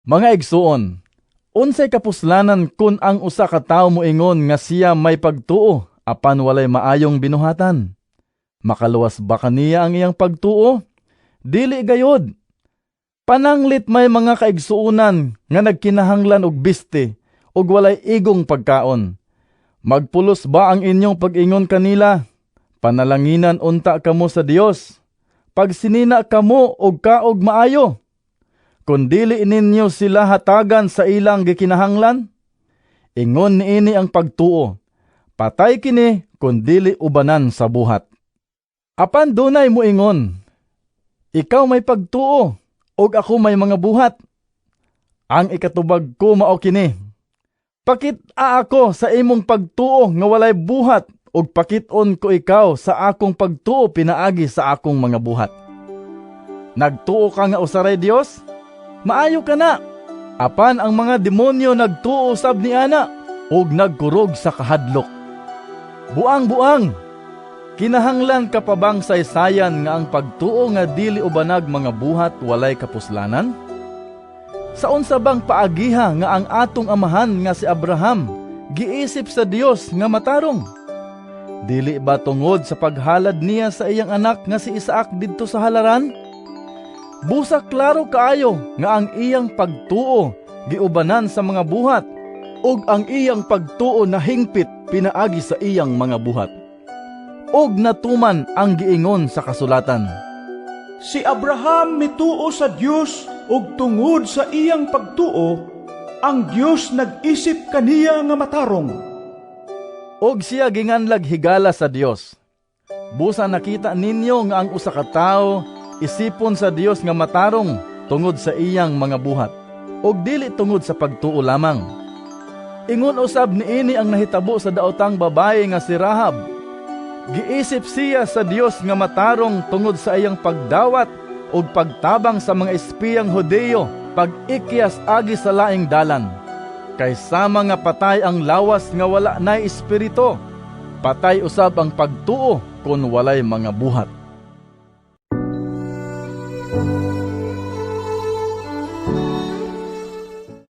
Mga igsuon, unsay kapuslanan kun ang usa ka tawo moingon nga siya may pagtuo apan walay maayong binuhatan? Makaluwas ba kaniya ang iyang pagtuo? Dili gayod. Pananglit may mga kaigsuonan nga nagkinahanglan og biste ug walay igong pagkaon. Magpulos ba ang inyong pag-ingon kanila? Panalanginan unta kamo sa Dios. Pagsinina kamo og kaog maayo. Kung dili ninyo sila hatagan sa ilang gikinahanglan, ingon niini ang pagtuo. Patay kini kung dili ubanan sa buhat. Apan dunay moingon, ikaw may pagtuo, ug ako may mga buhat. Ang ikatubag ko mao kini, pakit-a ako sa imong pagtuo nga walay buhat, ug pakit-on ko ikaw sa akong pagtuo pinaagi sa akong mga buhat. Nagtuo ka nga usaray Dios? Maayo ka na. Apan ang mga demonyo nagtuo sab ni ana, ug nagkurog sa kahadlok. Buang-buang! Kinahanglan ka pa bang saysayan nga ang pagtuo nga dili ubanag mga buhat walay kapuslanan? Saon sa bang paagiha nga ang atong amahan nga si Abraham giisip sa Dios nga matarong? Dili ba tungod sa paghalad niya sa iyang anak nga si Isaac didto sa halaran? Busa klaro kaayo nga ang iyang pagtuo giubanan sa mga buhat ug ang iyang pagtuo nahingpit pinaagi sa iyang mga buhat. Og natuman ang giingon sa kasulatan, Si Abraham mituo sa Dios ug tungod sa iyang pagtuo, ang Dios nag-isip kaniya nga matarong. og siya ginganlag higala sa Dios. Busa nakita ninyo nga ang usa ka tawo isipon sa Dios nga matarong tungod sa iyang mga buhat, og dili tungod sa pagtuo lamang. Ingon usab niini ang nahitabo sa daotang babae nga si Rahab. Giisip siya sa Dios nga matarong tungod sa iyang pagdawat ug pagtabang sa mga espiyang Hudeyo pag-ikyas agi sa laing dalan. Kay sama nga patay ang lawas nga wala nay espiritu, patay usab ang pagtuo kun walay mga buhat.